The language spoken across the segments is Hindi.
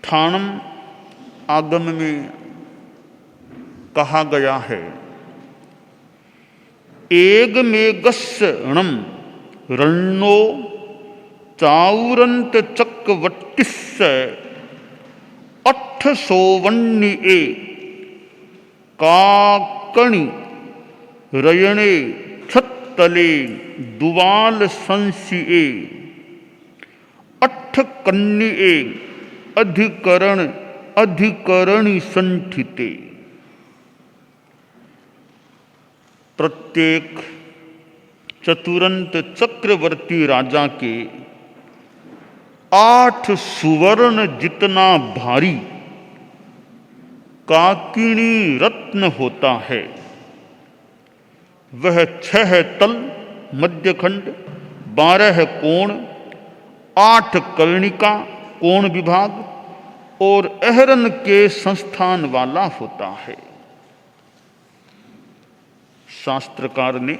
स्थानम आगम में कहा गया है, एगमेगस्णम रणो चाउरंत चक्रवट्टिस्य अट्ठ सोवन्निए काकणि रयणे छत्तले दुवाल संसिए अट्ठ कन्निए अधिकरणी संठिते। प्रत्येक चतुरंत चक्रवर्ती राजा के 8 सुवर्ण जितना भारी काकिनी रत्न होता है। वह 6 तल मध्यखंड, 12 कोण, 8 कर्णिका कोण विभाग और अहरन के संस्थान वाला होता है। शास्त्रकार ने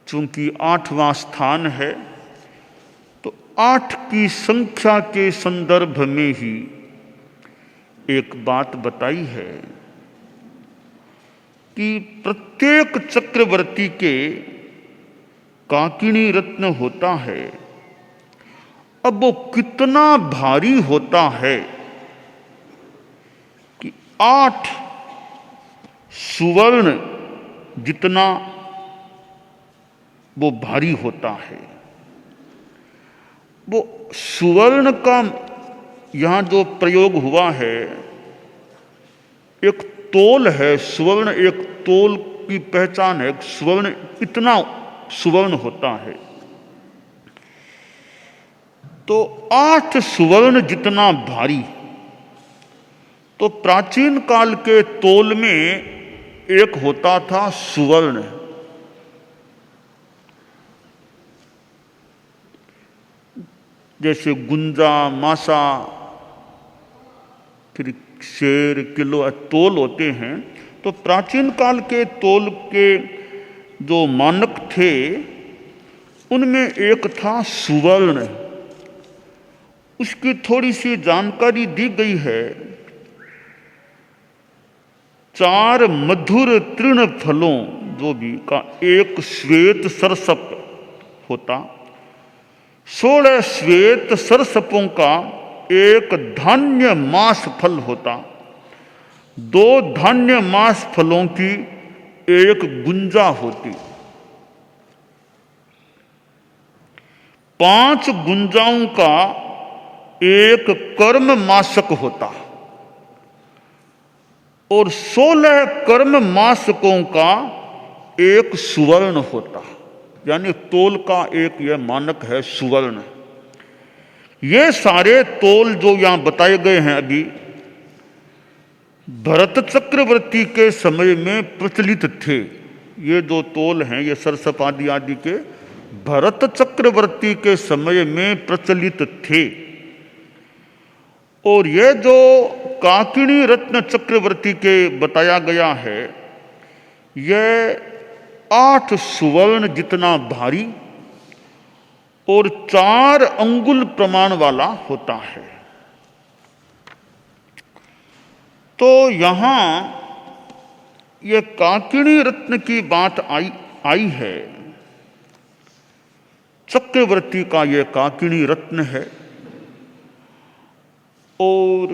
चूंकि 8वां स्थान है तो 8 की संख्या के संदर्भ में ही एक बात बताई है कि प्रत्येक चक्रवर्ती के काकिनी रत्न होता है। अब वो कितना भारी होता है कि 8 सुवर्ण जितना वो भारी होता है। वो सुवर्ण का यहाँ जो प्रयोग हुआ है, एक तोल है, सुवर्ण एक तोल की पहचान है। सुवर्ण इतना सुवर्ण होता है, तो 8 सुवर्ण जितना भारी। तो प्राचीन काल के तोल में एक होता था सुवर्ण। जैसे गुंजा, मासा, फिर शेर, किलो तोल होते हैं। तो प्राचीन काल के तोल के जो मानक थे उनमें एक था सुवर्ण। उसकी थोड़ी सी जानकारी दी गई है। 4 मधुर तृण फलों जो भी का एक श्वेत सरसप होता, 16 श्वेत सरसपों का एक धान्य मास फल होता, 2 धान्य मास फलों की एक गुंजा होती, 5 गुंजाओं का एक कर्म मासक होता और 16 कर्म मासकों का एक सुवर्ण होता। यानी तोल का एक यह मानक है सुवर्ण। ये सारे तोल जो यहां बताए गए हैं अभी, भरत चक्रवर्ती के समय में प्रचलित थे। ये जो तोल हैं, ये सरसप आदि आदि के भरत चक्रवर्ती के समय में प्रचलित थे। और ये जो काकिनी रत्न चक्रवर्ती के बताया गया है, यह 8 सुवर्ण जितना भारी और 4 अंगुल प्रमाण वाला होता है। तो यहां यह काकिनी रत्न की बात आई है। चक्रवर्ती का यह काकिनी रत्न है और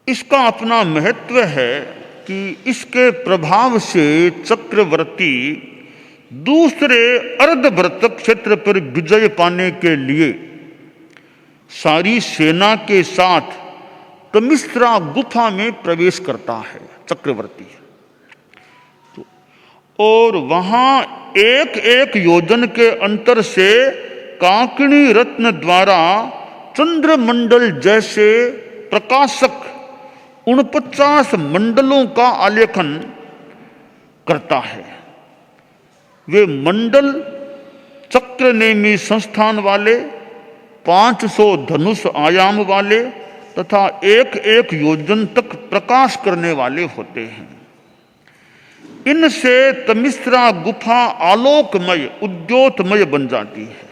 इसका अपना महत्व है कि इसके प्रभाव से चक्रवर्ती दूसरे अर्धभरत क्षेत्र पर विजय पाने के लिए सारी सेना के साथ तमिश्रा गुफा में प्रवेश करता है चक्रवर्ती। और वहां एक एक योजन के अंतर से काकिनी रत्न द्वारा चंद्रमंडल जैसे प्रकाशक 49 मंडलों का आलेखन करता है। वे मंडल चक्रनेमी संस्थान वाले, 500 धनुष आयाम वाले तथा एक एक योजन तक प्रकाश करने वाले होते हैं। इनसे तमिश्रा गुफा आलोकमय, उद्योतमय बन जाती है।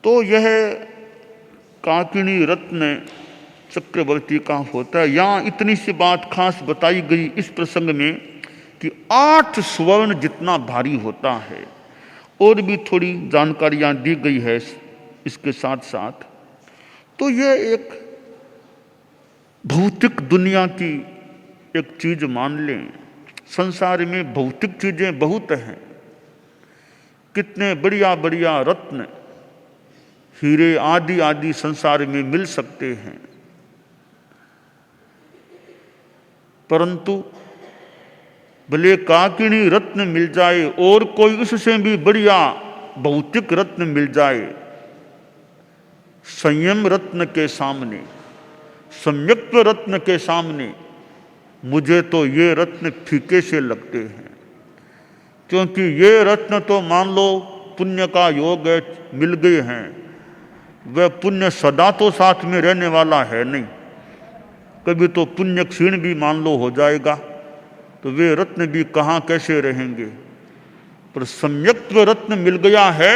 तो यह काकिनी रत्न चक्रवर्ती का होता है। यहाँ इतनी सी बात खास बताई गई इस प्रसंग में कि 8 स्वर्ण जितना भारी होता है। और भी थोड़ी जानकारियाँ दी गई है इसके साथ साथ। तो यह एक भौतिक दुनिया की एक चीज मान लें। संसार में भौतिक चीजें बहुत हैं। कितने बढ़िया बढ़िया रत्न, हीरे आदि आदि संसार में मिल सकते हैं, परंतु भले काकिनी रत्न मिल जाए और कोई उससे भी बढ़िया भौतिक रत्न मिल जाए, संयम रत्न के सामने, सम्यक्त्व रत्न के सामने मुझे तो ये रत्न फीके से लगते हैं। क्योंकि ये रत्न तो मान लो पुण्य का योग है, मिल गए हैं, वह पुण्य सदा तो साथ में रहने वाला है नहीं। कभी तो पुण्य क्षीण भी मान लो हो जाएगा, तो वे रत्न भी कहाँ कैसे रहेंगे। पर सम्यक्त्व रत्न मिल गया है,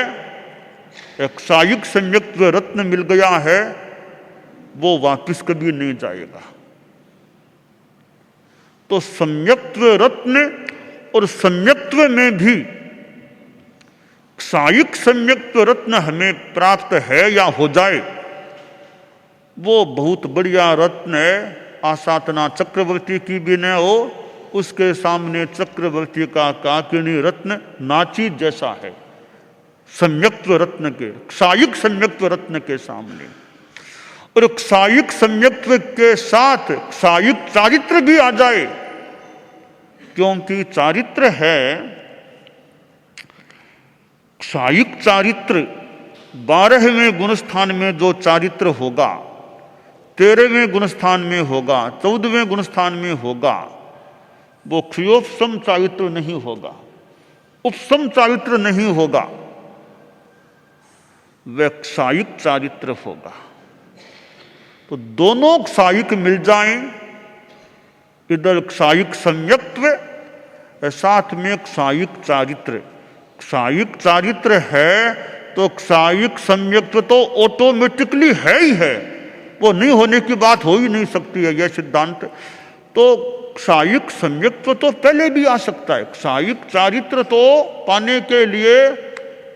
एक सायुक सम्यक्त्व रत्न मिल गया है, वो वापिस कभी नहीं जाएगा। तो सम्यक्त्व रत्न और सम्यक्त्व में भी सायुक सम्यक्त्व रत्न हमें प्राप्त है या हो जाए, वो बहुत बढ़िया रत्न है। आसातना चक्रवर्ती की भी न हो, उसके सामने चक्रवर्ती का काकिनी रत्न नाची जैसा है। सम्यक्त्व रत्न के, सायुक सम्यक्त्व रत्न के सामने। और सायुक सम्यक्त्व के साथ सायुक चारित्र भी आ जाए, क्योंकि चारित्र है, सायुक चारित्र 12वें गुणस्थान में जो चारित्र होगा, 13वें गुणस्थान में होगा, 14वें गुणस्थान में होगा, वो क्षयोपम चारित्र नहीं होगा, उपसम चारित्र नहीं होगा, वह सायुक चारित्र होगा। तो दोनों सायुक मिल जाएं, इधर सायुक सम्यक्त्व, साथ में सायुक चारित्र। सायुक चारित्र है तो सायुक सम्यक्त्व तो ऑटोमेटिकली है ही है, वो नहीं होने की बात हो ही नहीं सकती है, यह सिद्धांत। तो सायुक सम्यक्त्व तो पहले भी आ सकता है। सायुक चारित्र तो पाने के लिए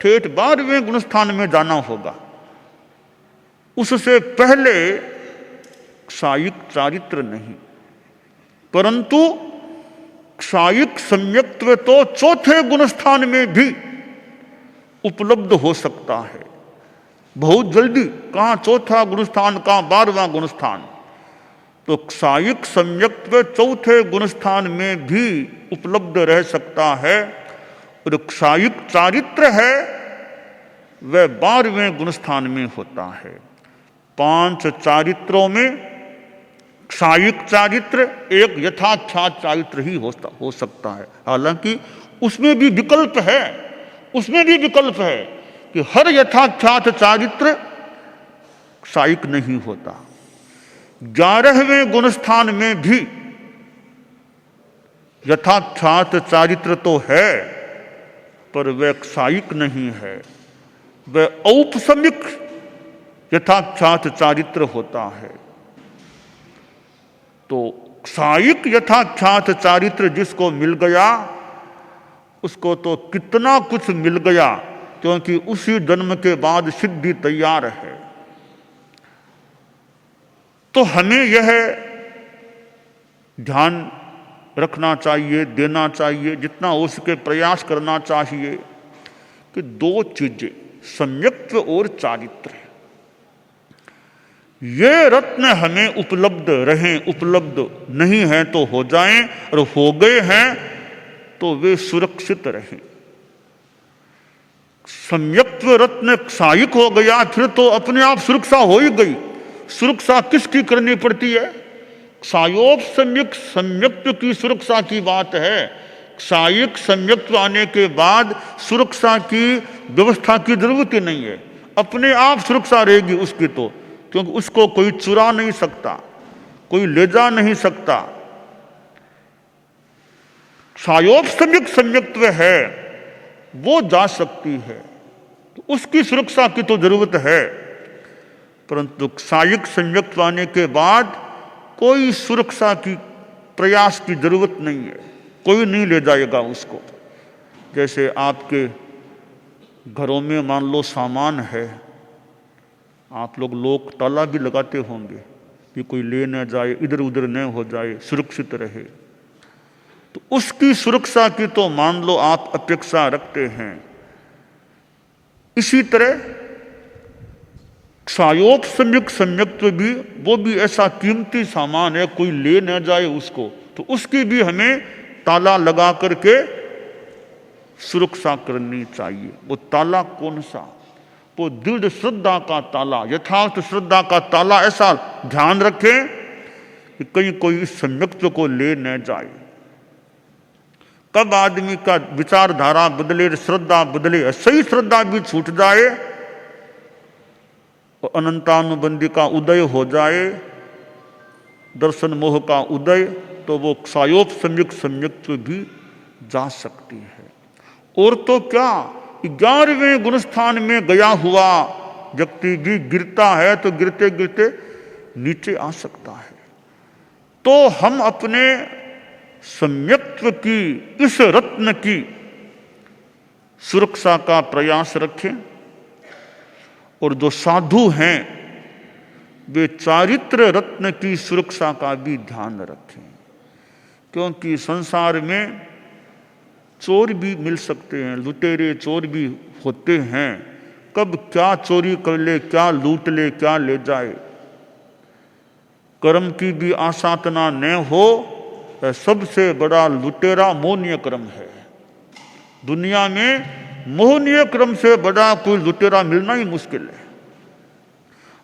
ठेठ 12वें गुणस्थान में जाना होगा, उससे पहले सायुक चारित्र नहीं। परंतु सायुक सम्यक्त्व तो 4थे गुणस्थान में भी उपलब्ध हो सकता है बहुत जल्दी। कहाँ 4था गुणस्थान, कहाँ 12वां गुणस्थान। तो सायुक सम्यक्त्व 4थे गुणस्थान में भी उपलब्ध रह सकता है। और सायुक चारित्र है वह 12वें गुणस्थान में होता है। 5 चारित्रों में सायुक चारित्र एक यथाख्यात चारित्र ही हो सकता है। हालांकि उसमें भी विकल्प है, उसमें भी विकल्प है कि हर यथाख्यात चारित्र सायुक नहीं होता। 11वें गुणस्थान में भी यथाख्यात चारित्र तो है, पर वह सायुक नहीं है, वह औपसमिक यथाख्यात चारित्र होता है। तो सायुक यथाख्यात चारित्र जिसको मिल गया, उसको तो कितना कुछ मिल गया, क्योंकि उसी जन्म के बाद सिद्धि तैयार है। तो हमें यह ध्यान रखना चाहिए, देना चाहिए, जितना हो सके प्रयास करना चाहिए कि 2 चीजें, सम्यक्त्व और चारित्र, ये रत्न हमें उपलब्ध रहें। उपलब्ध नहीं है तो हो जाएं, और हो गए हैं तो वे सुरक्षित रहें। सम्यक्त्व रत्न सायुक हो गया, फिर तो अपने आप सुरक्षा हो ही गई। सुरक्षा किसकी करनी पड़ती है? सायोप सम्यक सम्यक्त्व की सुरक्षा की बात है। सायुक सम्यक्त्व आने के बाद सुरक्षा की व्यवस्था की जरूरत ही नहीं है, अपने आप सुरक्षा रहेगी उसकी तो, क्योंकि उसको कोई चुरा नहीं सकता, कोई ले जा नहीं सकता। सायोप सम्यक सम्यक्त्व है, वो जा सकती है। तो तो उसकी सुरक्षा की तो जरूरत है, परंतु सायिक सम्यक पाने के बाद कोई सुरक्षा की प्रयास की जरूरत नहीं है, कोई नहीं ले जाएगा उसको। जैसे आपके घरों में मान लो सामान है, आप लोग ताला भी लगाते होंगे कि कोई ले न जाए, इधर उधर न हो जाए, सुरक्षित रहे। तो उसकी सुरक्षा की तो मान लो आप अपेक्षा रखते हैं। इसी तरह सायोग सम्यक सम्यक्त्व भी, वो भी ऐसा कीमती सामान है, कोई ले न जाए उसको, तो उसकी भी हमें ताला लगा करके सुरक्षा करनी चाहिए। वो ताला कौन सा? वो दृढ़ श्रद्धा का ताला, यथार्थ श्रद्धा का ताला। ऐसा ध्यान रखें कि कहीं कोई इस सम्यक्त्व को ले न जाए। कब आदमी का विचारधारा बदले, श्रद्धा बदले, सही श्रद्धा भी छूट जाए और अनंतानुबंधी का उदय हो जाए, दर्शन मोह का उदय, तो वो सायोग सम्यक सम्यक्त्व भी जा सकती है। और तो क्या, 11वें गुणस्थान में गया हुआ व्यक्ति भी गिरता है तो गिरते गिरते नीचे आ सकता है। तो हम अपने सम्यक्त्व की, इस रत्न की सुरक्षा का प्रयास रखें। और जो साधु हैं वे चारित्र रत्न की सुरक्षा का भी ध्यान रखें, क्योंकि संसार में चोर भी मिल सकते हैं, लुटेरे चोर भी होते हैं। कब क्या चोरी कर ले, क्या लूट ले, क्या ले जाए। कर्म की भी आसाधना न हो, सबसे बड़ा लुटेरा मोहनीय कर्म है। दुनिया में मोहनीय कर्म से बड़ा कोई लुटेरा मिलना ही मुश्किल है,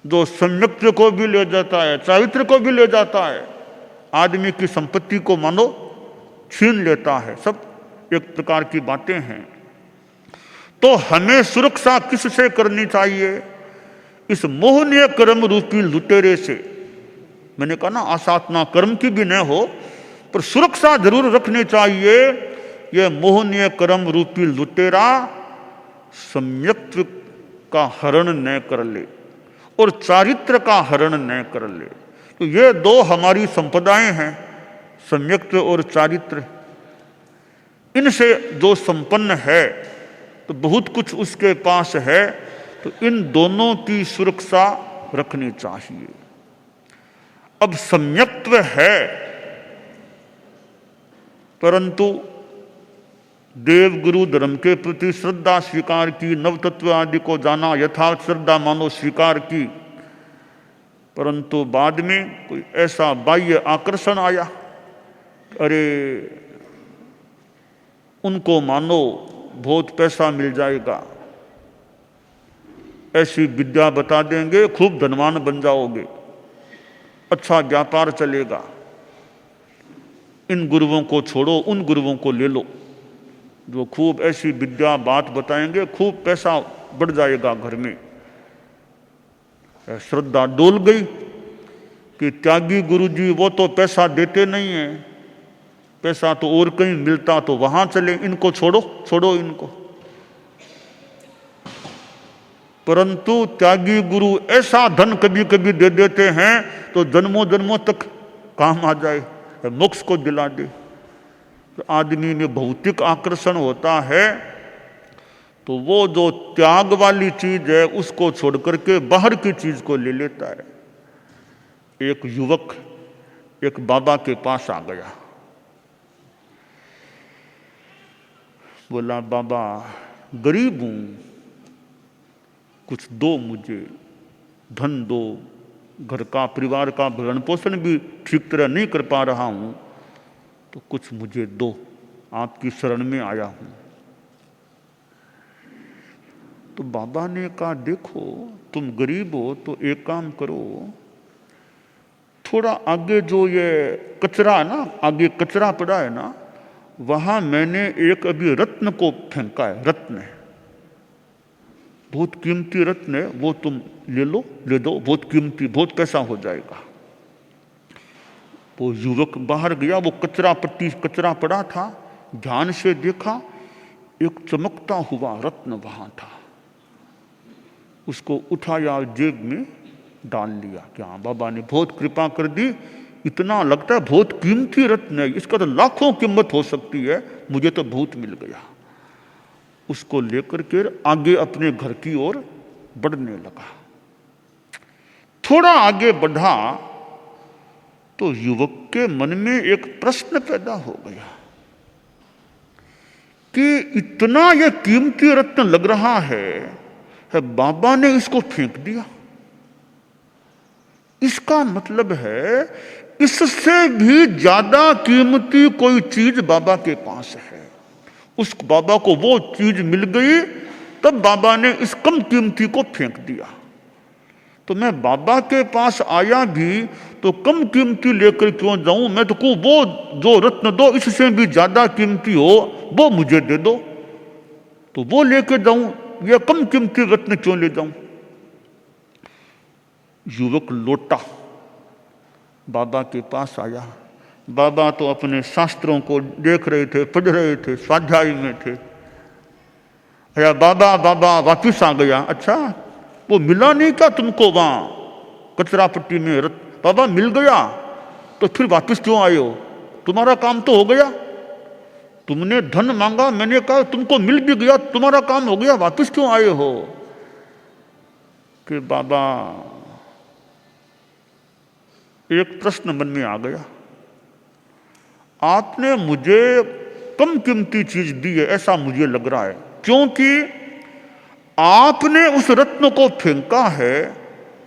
जो सम्यक्त्व को भी ले जाता है, चारित्र को भी ले जाता है, आदमी की संपत्ति को मानो छीन लेता है। सब एक प्रकार की बातें हैं। तो हमें सुरक्षा किससे करनी चाहिए? इस मोहनीय कर्म रूपी लुटेरे से। मैंने कहा ना, आसाधना कर्म की भी न हो, पर सुरक्षा जरूर रखनी चाहिए। यह मोहनीय कर्म रूपी लुटेरा सम्यक्त्व का हरण न कर ले और चारित्र का हरण न कर ले। तो ये दो हमारी संपदाएं हैं, सम्यक्त्व और चारित्र। इनसे जो संपन्न है तो बहुत कुछ उसके पास है, तो इन दोनों की सुरक्षा रखनी चाहिए। अब सम्यक्त्व है, परंतु देव गुरु धर्म के प्रति श्रद्धा स्वीकार की, नव तत्व आदि को जाना, यथार्थ श्रद्धा मानो स्वीकार की, परंतु बाद में कोई ऐसा बाह्य आकर्षण आया, अरे उनको मानो बहुत पैसा मिल जाएगा, ऐसी विद्या बता देंगे, खूब धनवान बन जाओगे, अच्छा व्यापार चलेगा, इन गुरुओं को छोड़ो, उन गुरुओं को ले लो जो खूब ऐसी विद्या बात बताएंगे, खूब पैसा बढ़ जाएगा घर में। श्रद्धा डोल गई कि त्यागी गुरुजी वो तो पैसा देते नहीं है, पैसा तो और कहीं मिलता तो वहां चले, इनको छोड़ो छोड़ो इनको। परंतु त्यागी गुरु ऐसा धन कभी कभी दे देते हैं तो जन्मों जन्मों तक काम आ जाए, मोक्ष को दिला दे। तो आदमी में भौतिक आकर्षण होता है, तो वो जो त्याग वाली चीज है उसको छोड़ करके बाहर की चीज को ले लेता है। एक युवक एक बाबा के पास आ गया, बोला बाबा गरीब हूं, कुछ दो मुझे, धन दो, घर का परिवार का भरण पोषण भी ठीक तरह नहीं कर पा रहा हूं, तो कुछ मुझे दो, आपकी शरण में आया हूं। तो बाबा ने कहा देखो तुम गरीब हो तो एक काम करो, थोड़ा आगे जो ये कचरा है ना, आगे कचरा पड़ा है ना, वहां मैंने एक अभी रत्न को फेंका है, रत्न है, बहुत कीमती रत्न है, वो तुम ले लो, ले दो, बहुत कीमती, बहुत पैसा हो जाएगा। वो युवक बाहर गया, वो कचरा पट्टी कचरा पड़ा था, ध्यान से देखा, एक चमकता हुआ रत्न वहां था। उसको उठाया, जेब में डाल लिया कि हाँ बाबा ने बहुत कृपा कर दी, इतना लगता है बहुत कीमती रत्न है, इसका तो लाखों कीमत हो सकती है, मुझे तो बहुत मिल गया। उसको लेकर के आगे अपने घर की ओर बढ़ने लगा। थोड़ा आगे बढ़ा तो युवक के मन में एक प्रश्न पैदा हो गया कि इतना यह कीमती रत्न लग रहा है बाबा ने इसको फेंक दिया। इसका मतलब है इससे भी ज्यादा कीमती कोई चीज बाबा के पास है। उस बाबा को वो चीज मिल गई, तब बाबा ने इस कम कीमती को फेंक दिया। तो मैं बाबा के पास आया भी तो कम कीमती लेकर क्यों जाऊं, मैं तो को वो जो रत्न दो इससे भी ज्यादा कीमती हो वो मुझे दे दो, तो वो लेकर जाऊं, या कम कीमती रत्न क्यों ले जाऊं। युवक लौटा, बाबा के पास आया। बाबा तो अपने शास्त्रों को देख रहे थे, पढ़ रहे थे, स्वाध्याय में थे। अया बाबा बाबा वापिस आ गया। अच्छा, वो मिला नहीं क्या तुमको वहां कचरा पट्टी में रत्न? बाबा मिल गया, तो फिर वापिस क्यों आए हो? तुम्हारा काम तो हो गया, तुमने धन मांगा, मैंने कहा तुमको मिल भी गया, तुम्हारा काम हो गया, वापिस क्यों आए हो? कि बाबा एक प्रश्न मन में आ गया, आपने मुझे कम कीमती चीज दी है ऐसा मुझे लग रहा है, क्योंकि आपने उस रत्न को फेंका है,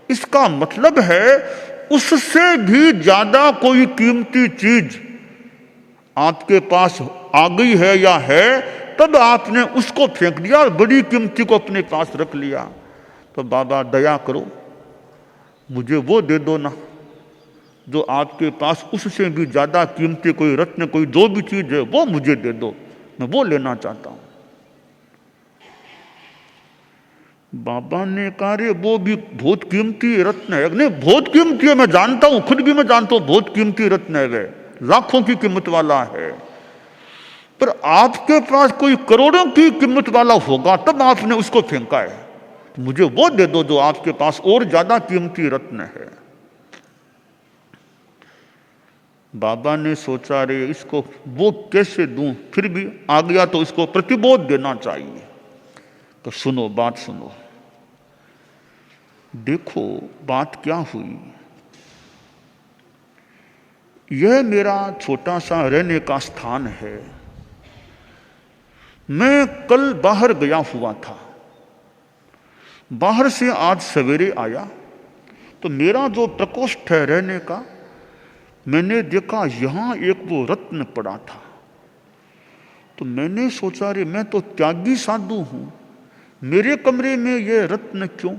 इसका मतलब है उससे भी ज्यादा कोई कीमती चीज आपके पास आ गई है या है, तब आपने उसको फेंक दिया और बड़ी कीमती को अपने पास रख लिया। तो बाबा दया करो, मुझे वो दे दो ना जो आपके पास उससे भी ज्यादा कीमती कोई रत्न, कोई जो भी चीज है वो मुझे दे दो, मैं वो लेना चाहता हूं। बाबा ने कहा रे वो भी बहुत कीमती रत्न है। नहीं, बहुत कीमती है, मैं जानता हूं, खुद भी मैं जानता हूं बहुत कीमती रत्न है, वे लाखों की कीमत वाला है, पर आपके पास कोई करोड़ों की कीमत वाला होगा तब आपने उसको फेंका है, तो मुझे वो दे दो जो आपके पास और ज्यादा कीमती रत्न है। बाबा ने सोचा रे इसको वो कैसे दूं, फिर भी आ गया तो इसको प्रतिबोध देना चाहिए। तो सुनो, बात सुनो, देखो बात क्या हुई। यह मेरा छोटा सा रहने का स्थान है। मैं कल बाहर गया हुआ था, बाहर से आज सवेरे आया, तो मेरा जो प्रकोष्ठ है रहने का, मैंने देखा यहां एक वो रत्न पड़ा था। तो मैंने सोचा रे मैं तो त्यागी साधु हूं, मेरे कमरे में ये रत्न क्यों,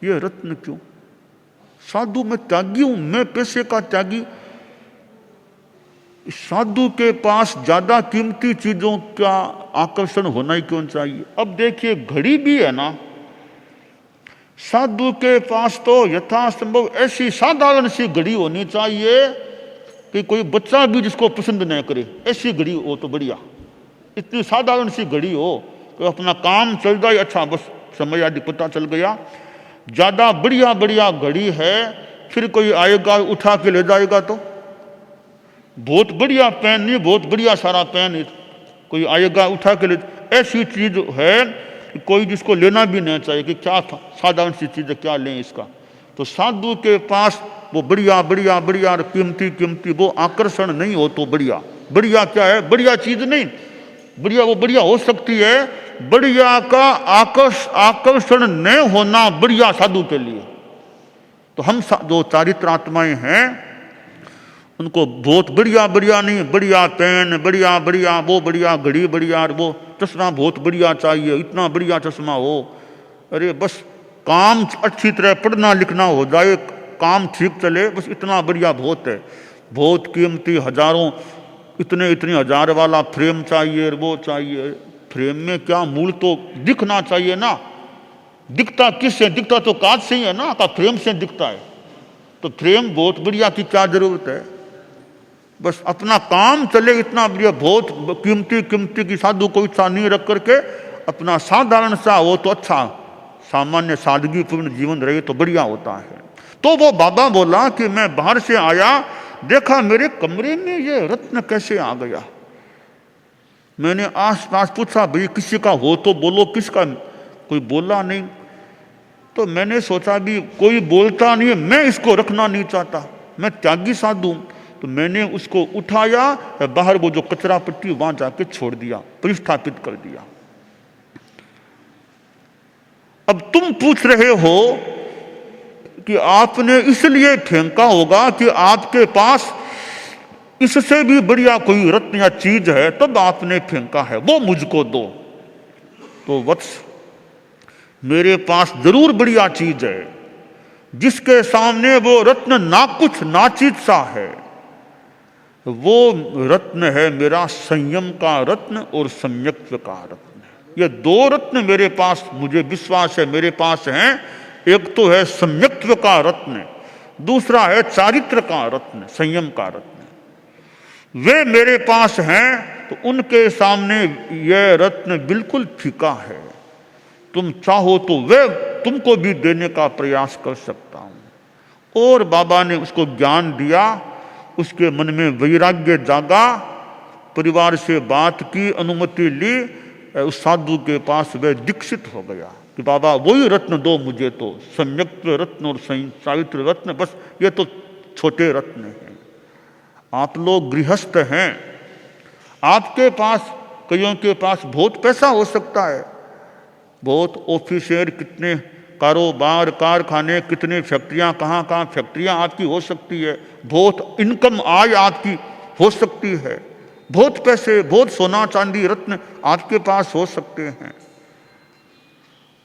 ये रत्न क्यों? साधु मैं त्यागी हूं, मैं पैसे का त्यागी। साधु के पास ज्यादा कीमती चीजों का आकर्षण होना ही क्यों चाहिए? अब देखिए घड़ी भी है ना, साधु के पास तो यथासंभव ऐसी साधारण सी घड़ी होनी चाहिए कि कोई बच्चा भी जिसको पसंद न करे, ऐसी घड़ी हो तो बढ़िया। इतनी साधारण सी घड़ी हो कि अपना काम चल जाए, अच्छा बस समय आदि पता चल गया। ज्यादा बढ़िया बढ़िया घड़ी है, फिर कोई आएगा उठा के ले जाएगा तो बहुत बढ़िया पेन नहीं, बहुत बढ़िया सारा पेन कोई आएगा उठा के ले, ऐसी चीज है कोई जिसको लेना भी नहीं चाहिए कि क्या साधारण सी चीज है, क्या लें इसका। तो साधु के पास वो बढ़िया बढ़िया बढ़िया कीमती कीमती वो आकर्षण नहीं हो तो बढ़िया। बढ़िया क्या है? बढ़िया चीज नहीं, बढ़िया वो बढ़िया हो सकती है, बढ़िया का आकर्षण न होना बढ़िया साधु के लिए। तो हम जो चारित्र आत्माएं हैं उनको बहुत बढ़िया बढ़िया नहीं, बढ़िया पेन बढ़िया बढ़िया, वो बढ़िया घड़ी बढ़िया, वो चश्मा बहुत बढ़िया चाहिए, इतना बढ़िया चश्मा हो। अरे बस काम अच्छी तरह पढ़ना लिखना हो जाए, काम ठीक चले, बस इतना बढ़िया बहुत है। बहुत कीमती हजारों इतने इतने हजार वाला फ्रेम चाहिए, वो चाहिए। फ्रेम में क्या मूल तो दिखना चाहिए ना, दिखता किससे? दिखता तो कांच से ही है ना, का फ्रेम से दिखता है। तो फ्रेम बहुत बढ़िया की क्या जरूरत है? बस अपना काम चले इतना बढ़िया, बहुत कीमती कीमती की साधु को इच्छा नहीं रख करके अपना साधारण सा हो तो अच्छा, सामान्य सादगीपूर्ण जीवन रहे तो बढ़िया होता है। तो वो बाबा बोला कि मैं बाहर से आया, देखा मेरे कमरे में ये रत्न कैसे आ गया। मैंने आस पास पूछा, भाई किसी का हो तो बोलो, किसका? कोई बोला नहीं। तो मैंने सोचा भी कोई बोलता नहीं है, मैं इसको रखना नहीं चाहता, मैं त्यागी साधु हूं। तो मैंने उसको उठाया, बाहर वो जो कचरा पट्टी वहां जाके छोड़ दिया, प्रतिष्ठापित कर दिया। अब तुम पूछ रहे हो कि आपने इसलिए फेंका होगा कि आपके पास इससे भी बढ़िया कोई रत्न या चीज है तब आपने फेंका है, वो मुझको दो। तो वत्स, मेरे पास जरूर बढ़िया चीज है, जिसके सामने वो रत्न ना कुछ ना चीज सा है। वो रत्न है मेरा संयम का रत्न और सम्यक्त्व का रत्न। ये दो रत्न मेरे पास, मुझे विश्वास है मेरे पास हैं। एक तो है सम्यक्त्व का रत्न, दूसरा है चारित्र का रत्न, संयम का रत्न। वे मेरे पास हैं तो उनके सामने यह रत्न बिल्कुल फीका है। तुम चाहो तो वे तुमको भी देने का प्रयास कर सकता हूं। और बाबा ने उसको ज्ञान दिया, उसके मन में वैराग्य जागा, परिवार से बात की, अनुमति ली, उस साधु के पास वह दीक्षित हो गया कि बाबा वही रत्न दो मुझे, तो सम्यक्त्व रत्न और चारित्र रत्न, बस ये तो छोटे रत्न हैं। आप लोग गृहस्थ हैं, आपके पास, कईयों के पास बहुत पैसा हो सकता है, बहुत ऑफिसर, कितने कारोबार, कारखाने, कितने फैक्ट्रियां, कहाँ कहाँ फैक्ट्रियां आपकी हो सकती है, बहुत इनकम आय आपकी हो सकती है, बहुत पैसे, बहुत सोना चांदी रत्न आपके पास हो सकते हैं।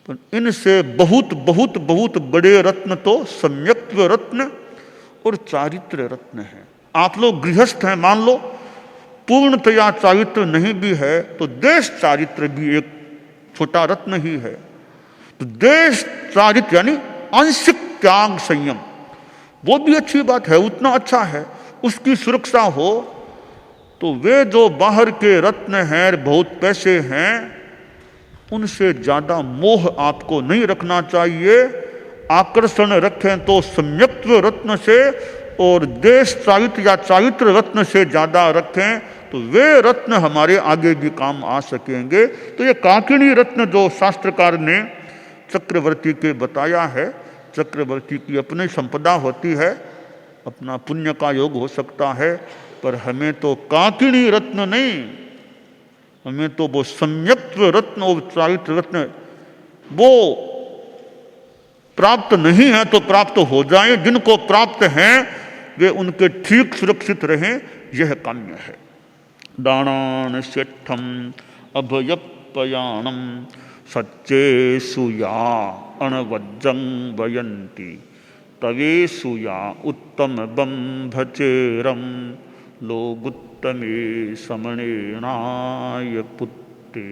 पर इनसे बहुत बहुत बहुत बड़े रत्न तो सम्यक्त्व रत्न और चारित्र रत्न है। आप लोग गृहस्थ हैं, मान लो पूर्णतया चारित्र नहीं भी है तो देश चारित्र भी एक छोटा रत्न ही है। तो देश चारित्र यानी आंशिक त्याग संयम, वो भी अच्छी बात है, उतना अच्छा है, उसकी सुरक्षा हो। तो वे जो बाहर के रत्न हैं, बहुत पैसे हैं, उनसे ज्यादा मोह आपको नहीं रखना चाहिए। आकर्षण रखें तो सम्यक्त्व रत्न से, और देश चारित्र या चारित्र रत्न से ज्यादा रखें तो वे रत्न हमारे आगे भी काम आ सकेंगे। तो ये काकिनी रत्न जो शास्त्रकार ने चक्रवर्ती के बताया है, चक्रवर्ती की अपनी संपदा होती है, अपना पुण्य का योग हो सकता है, पर हमें तो काकिनी रत्न नहीं, हमें तो वो सम्यक्त्व रत्न और चारित्र रत्न वो प्राप्त नहीं है तो प्राप्त हो जाए। जिनको प्राप्त हैं वे उनके ठीक सुरक्षित रहें, यह काम्य है। दानान सेठम अभयपयाणम सच्चेषु या अणवज्जं वयन्ति तवेषु या उत्तम बंभचेरम लोगुत्तमे समणेनाय पुत्ते।